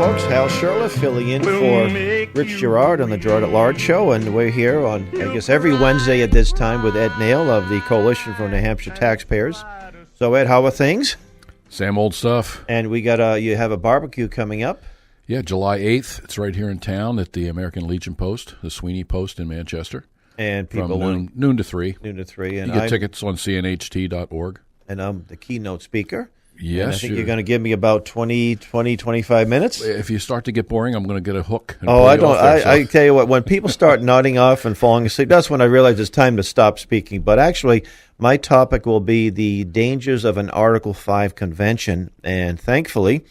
folks. Hal Shurtleff filling in for Rich Girard on the Girard at Large show, and we're here on, I guess, every Wednesday at this time with Ed Naile of the Coalition for New Hampshire Taxpayers. So, Ed, how are things? Same old stuff. And we got you have a barbecue coming up. Yeah, July 8th. It's right here in town at the American Legion Post, the Sweeney Post in Manchester. And people from noon to 3. Noon to 3. And you get tickets on cnht.org. And I'm the keynote speaker. Yes, and I think you're going to give me about 25 minutes. If you start to get boring, I'm going to get a hook. I don't. I tell you what, when people start nodding off and falling asleep, that's when I realize it's time to stop speaking. But actually, my topic will be the dangers of an Article 5 convention. And thankfully,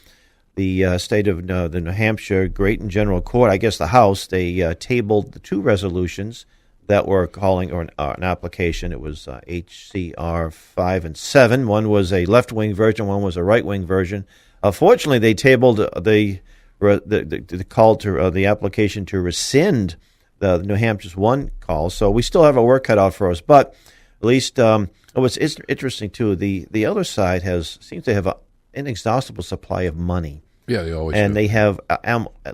the state of the New Hampshire Great and General Court, I guess the House, they tabled the two resolutions that were calling, or an application. It was HCR 5 and 7. One was a left-wing version, one was a right-wing version. Fortunately, they tabled the call to the application to rescind the New Hampshire's one call. So we still have our work cut out for us. But at least what's interesting too, the other side seems to have an inexhaustible supply of money. Yeah, they always and do. They have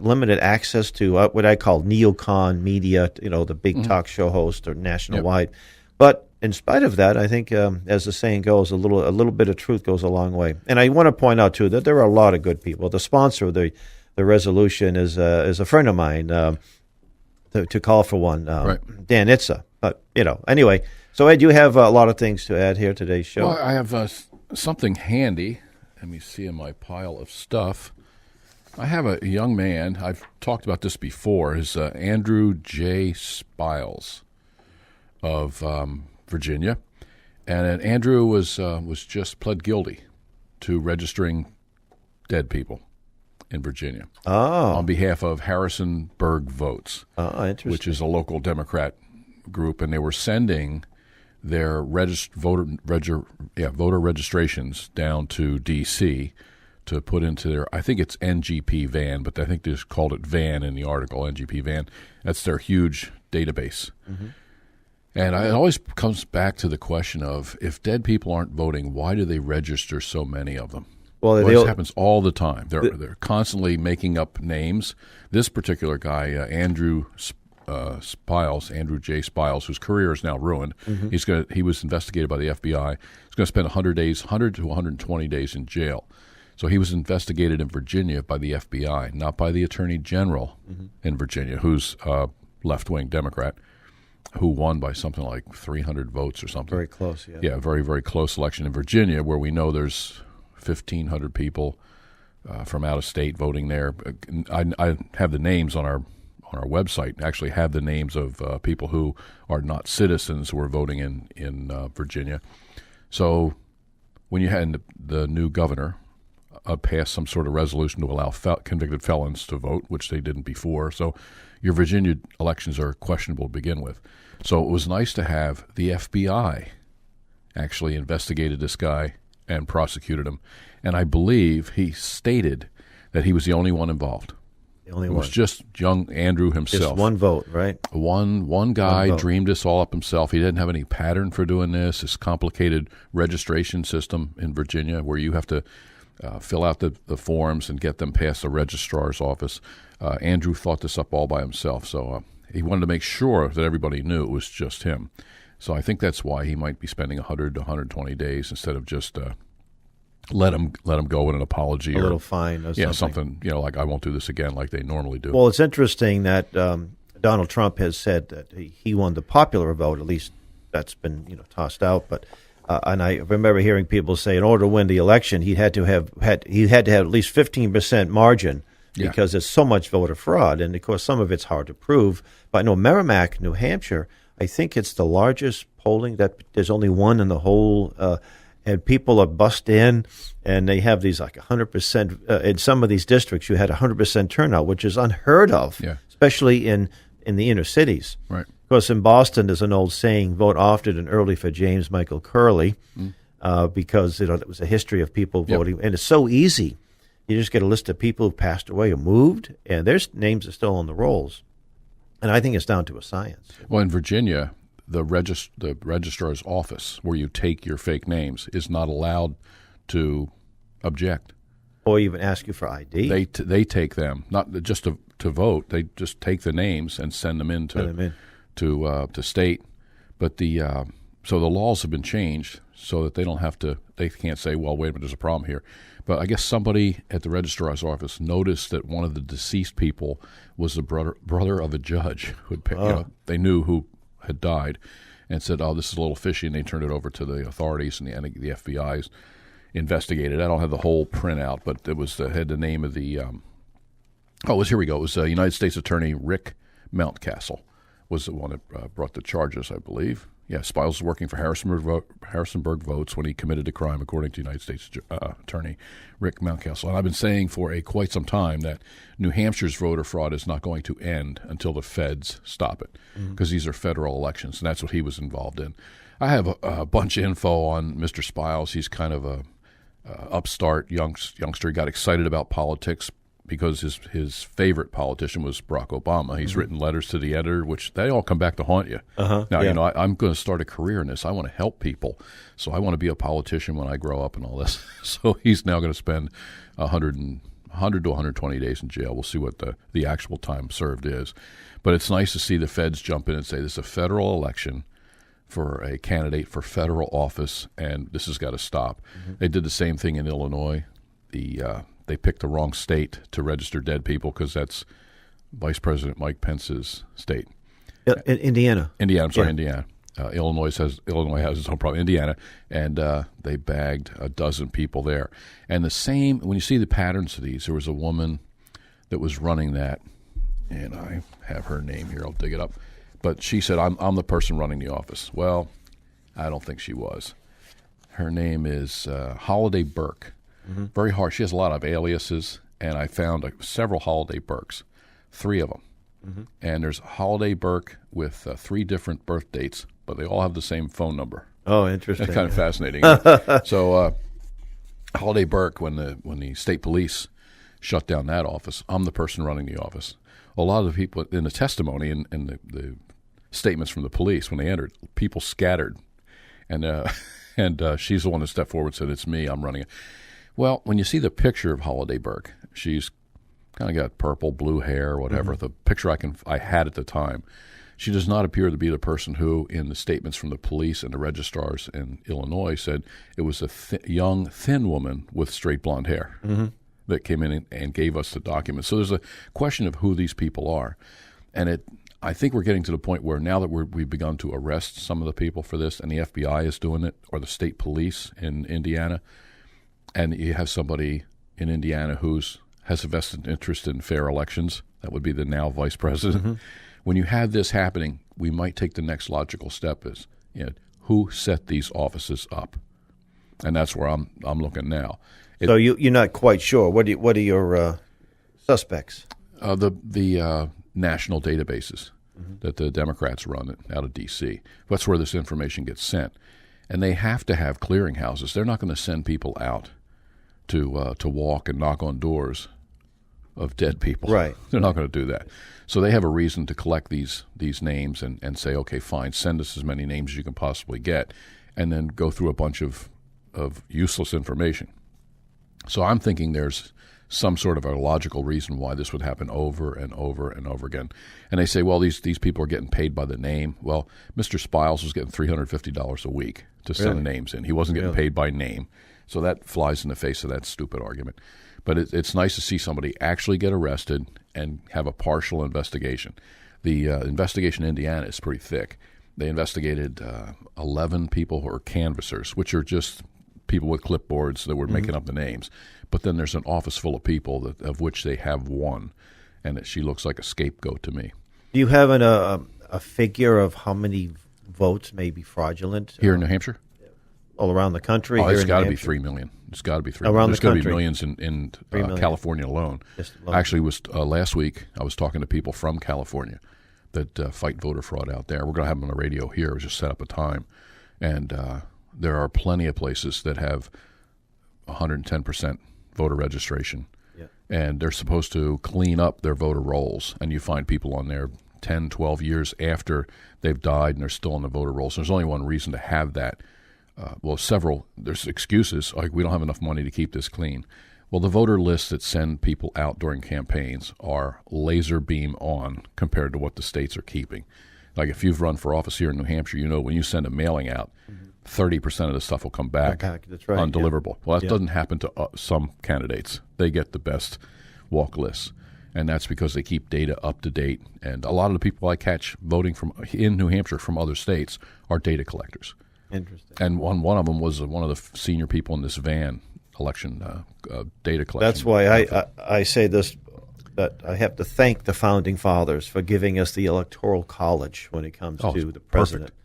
limited access to what I call neocon media, the big talk show host or national-wide. Yep. But in spite of that, I think, as the saying goes, a little bit of truth goes a long way. And I want to point out, too, that there are a lot of good people. The sponsor of the resolution is a friend of mine, to call for one, right. Dan Itza. But, anyway. So, Ed, you have a lot of things to add here today's show. Well, I have something handy. Let me see in my pile of stuff. I have a young man. I've talked about this before. Is Andrew J. Spiles of Virginia, and Andrew was just pled guilty to registering dead people in Virginia on behalf of Harrisonburg Votes, which is a local Democrat group, and they were sending their voter registrations down to D.C. to put into their, I think it's NGP van, but I think they just called it van in the article, NGP van. That's their huge database. Mm-hmm. And it always comes back to the question of, if dead people aren't voting, why do they register so many of them? Well, this happens all the time. They're constantly making up names. This particular guy, Andrew J. Spiles, whose career is now ruined. Mm-hmm. He was investigated by the FBI. He's going to spend 100 to 120 days in jail. So he was investigated in Virginia by the FBI, not by the Attorney General in Virginia, who's a left-wing Democrat, who won by something like 300 votes or something. Very close, yeah. Yeah, very, very close election in Virginia, where we know there's 1,500 people from out of state voting there. I have the names on our website, actually have the names of people who are not citizens who are voting in Virginia. So when you had the new governor pass some sort of resolution to allow convicted felons to vote, which they didn't before, so your Virginia elections are questionable to begin with. So it was nice to have the FBI actually investigated this guy and prosecuted him. And I believe he stated that he was the only one involved. It was just young Andrew himself. Just one vote, right? One guy dreamed this all up himself. He didn't have any pattern for doing this complicated registration system in Virginia where you have to fill out the forms and get them past the registrar's office. Andrew thought this up all by himself, so he wanted to make sure that everybody knew it was just him. So I think that's why he might be spending 100 to 120 days instead of just let him go with an apology, a little fine, or something. Like I won't do this again, like they normally do. Well, it's interesting that Donald Trump has said that he won the popular vote. At least that's been tossed out. But and I remember hearing people say, in order to win the election, he had to have at least 15% margin because there's so much voter fraud, and of course some of it's hard to prove. But I know Merrimack, New Hampshire, I think it's the largest polling that there's only one in the whole. And people are bussed in, and they have these like 100%. In some of these districts, you had 100% turnout, which is unheard of, especially in the inner cities. Right. Of course, in Boston, there's an old saying: "Vote often and early for James Michael Curley," because it was a history of people voting, and it's so easy. You just get a list of people who passed away or moved, and their names are still on the rolls. And I think it's down to a science. Well, in Virginia, the registrar's office, where you take your fake names, is not allowed to object. Or even ask you for ID. They take them, not just to vote. They just take the names and send them in to state. But so the laws have been changed so that they don't have to. They can't say, well, wait a minute, there's a problem here. But I guess somebody at the registrar's office noticed that one of the deceased people was the brother of a judge who had, they knew who had died, and said, oh, this is a little fishy, and they turned it over to the authorities, and the FBI's investigated. I don't have the whole printout, but it had the name of the here we go. It was United States Attorney Rick Mountcastle was the one that brought the charges, I believe. Yeah, Spiles was working for Harrisonburg Votes when he committed a crime, according to United States Attorney Rick Mountcastle. And I've been saying for quite some time that New Hampshire's voter fraud is not going to end until the feds stop it, because these are federal elections, and that's what he was involved in. I have a bunch of info on Mr. Spiles. He's kind of a upstart youngster. He got excited about politics because his favorite politician was Barack Obama. He's written letters to the editor, which they all come back to haunt you. Now, I'm going to start a career in this. I want to help people, so I want to be a politician when I grow up and all this. So he's now going to spend 100 to 120 days in jail. We'll see what the actual time served is. But it's nice to see the feds jump in and say this is a federal election for a candidate for federal office, and this has got to stop. They did the same thing in Illinois. They picked the wrong state to register dead people because that's Vice President Mike Pence's state. Indiana. Indiana. Illinois has its own problem. Indiana, and they bagged a dozen people there. And the same, when you see the patterns of these, there was a woman that was running that, and I have her name here. I'll dig it up. But she said, I'm the person running the office. Well, I don't think she was. Her name is Holiday Burke. Very hard. She has a lot of aliases, and I found several Holiday Burkes, 3 of them. And there's Holiday Burke with 3 different birth dates, but they all have the same phone number. Oh, interesting. That's kind of fascinating. So Holiday Burke, when the state police shut down that office, I'm the person running the office. A lot of the people in the testimony and the statements from the police when they entered, people scattered, and she's the one that stepped forward and said, "It's me. I'm running it." Well, when you see the picture of Holiday Burke, she's kind of got purple, blue hair, whatever. The picture I had at the time, she does not appear to be the person who, in the statements from the police and the registrars in Illinois, said it was a young, thin woman with straight blonde hair that came in and gave us the documents. So there's a question of who these people are, and I think we're getting to the point where now that we've begun to arrest some of the people for this, and the FBI is doing it, or the state police in Indiana, and you have somebody in Indiana has a vested interest in fair elections. That would be the now vice president. When you have this happening, we might take the next logical step is, who set these offices up, and that's where I'm looking now. So you're not quite sure. What are your suspects? The national databases that the Democrats run out of D.C. That's where this information gets sent, and they have to have clearinghouses. They're not going to send people out to walk and knock on doors of dead people. Right. They're not going to do that. So they have a reason to collect these names and say, okay, fine, send us as many names as you can possibly get, and then go through a bunch of useless information. So I'm thinking there's some sort of a logical reason why this would happen over and over and over again. And they say, well, these people are getting paid by the name. Well, Mr. Spiles was getting $350 a week to send names in. He wasn't getting paid by name. So that flies in the face of that stupid argument. But it's nice to see somebody actually get arrested and have a partial investigation. The investigation in Indiana is pretty thick. They investigated 11 people who are canvassers, which are just people with clipboards that were making up the names. But then there's an office full of people of which they have one, and she looks like a scapegoat to me. Do you have a figure of how many votes may be fraudulent? Here in New Hampshire? All around the country? Oh, it's got to be 3 million. It's got to be 3 million. Around There's the country. going to be millions in California alone. Alone. Actually, last week I was talking to people from California that fight voter fraud out there. We're going to have them on the radio here. We just set up a time. And there are plenty of places that have 110% voter registration. Yeah. And they're supposed to clean up their voter rolls. And you find people on there 10, 12 years after they've died and they're still on the voter rolls. There's only one reason to have that. There's excuses, like we don't have enough money to keep this clean. Well, the voter lists that send people out during campaigns are laser beam on compared to what the states are keeping. Like if you've run for office here in New Hampshire, you know when you send a mailing out, 30% of the stuff will come back That's right, undeliverable. Well, that doesn't happen to some candidates. They get the best walk lists, and that's because they keep data up to date. And a lot of the people I catch voting in New Hampshire from other states are data collectors. Interesting. And one of them was one of the senior people in this van election data collection. That's why I say this, that I have to thank the Founding Fathers for giving us the Electoral College when it comes to the president. Perfect.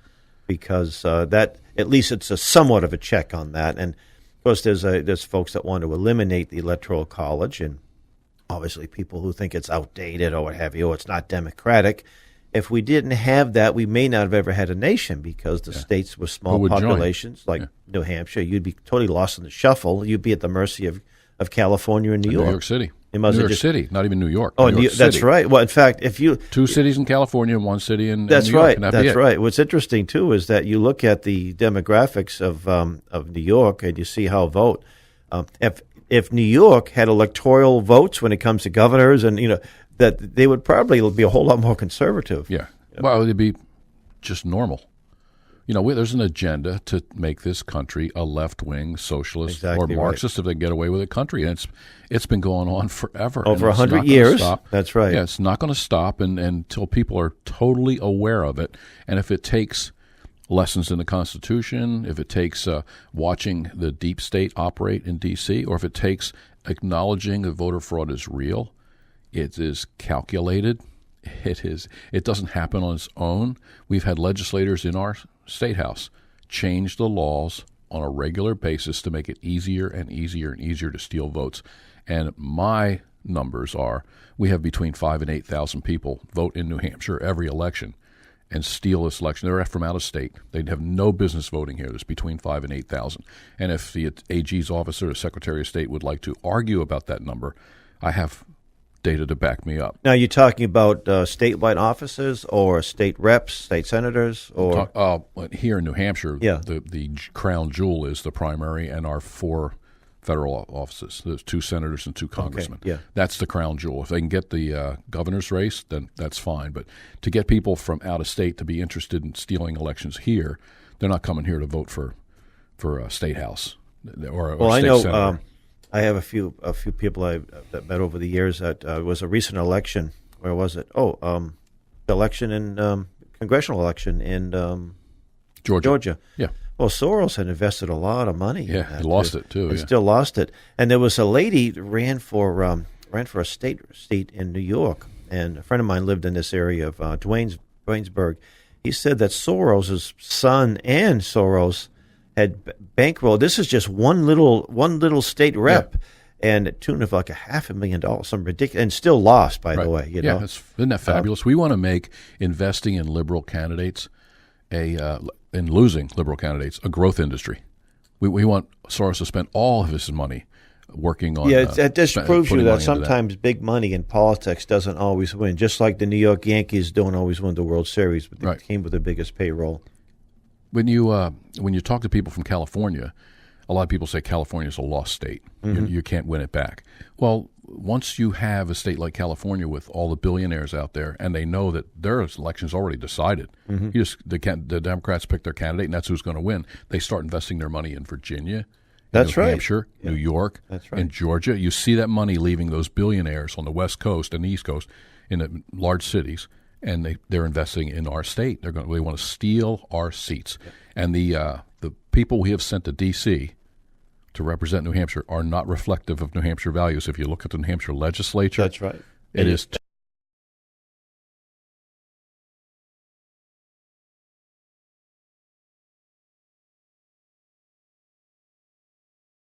Because that, at least it's a somewhat of a check on that. And, of course, there's folks that want to eliminate the Electoral College, and obviously people who think it's outdated or what have you, or it's not democratic. If we didn't have that, we may not have ever had a nation, because the states with small populations like New Hampshire, you'd be totally lost in the shuffle. You'd be at the mercy of California and New York. New York City. New York City, not even New York. Oh, New York City. That's right. Well, in fact, if you... 2 cities in California and 1 city in New York. That's right. What's interesting, too, is that you look at the demographics of New York and you see how vote. If New York had electoral votes when it comes to governors, and that they would probably be a whole lot more conservative. Yeah. Well, it'd be just normal. There's an agenda to make this country a left-wing socialist or Marxist, if they get away with it, country. And it's been going on forever. Over 100 years. That's right. Yeah, it's not going to stop until people are totally aware of it. And if it takes lessons in the Constitution, if it takes watching the deep state operate in D.C., or if it takes acknowledging that voter fraud is real, it is calculated. It doesn't happen on its own. We've had legislators in our state house change the laws on a regular basis to make it easier and easier and easier to steal votes. And my numbers are, we have between 5,000 and 8,000 people vote in New Hampshire every election and steal this election. They're from out of state. They'd have no business voting here. There's between 5,000 and 8,000. And if the AG's office or the Secretary of State would like to argue about that number, I have data to back me up. Now, you're talking about statewide offices or state reps, state senators, or here in New Hampshire, the crown jewel is the primary, and our 4 federal offices. There's 2 senators and 2 congressmen. Okay, yeah. That's the crown jewel. If they can get the governor's race, then that's fine. But to get people from out of state to be interested in stealing elections here, they're not coming here to vote for a state house or well, state I know. senator. I have a few people I've met over the years that was a recent election. Where was it? The election in congressional election in Georgia. Yeah. Well, Soros had invested a lot of money. Yeah, he lost it too. And still lost it. And there was a lady that ran for a state seat in New York, and a friend of mine lived in this area of Dwaynesburg. He said that Soros's son and Soros had bankrolled. This is just one little state rep, and at tune of like $500,000, some ridiculous, and still lost, by the way. Isn't that fabulous? We want to make investing in liberal candidates in losing liberal candidates a growth industry. We want Soros to spend all of his money working on. It just proves you that sometimes big money in politics doesn't always win. Just like the New York Yankees don't always win the World Series, but they came with the biggest payroll. When you talk to people from California, a lot of people say California is a lost state. Mm-hmm. You can't win it back. Well, once you have a state like California with all the billionaires out there, and they know that their election's already decided, the Democrats pick their candidate, and that's who's going to win. They start investing their money in Virginia, New Hampshire, New York, and Georgia. You see that money leaving those billionaires on the West Coast and the East Coast in the large cities, and they're investing in our state. They want to steal our seats. And the people we have sent to D.C. to represent New Hampshire are not reflective of New Hampshire values. If you look at the New Hampshire legislature, that's right. It is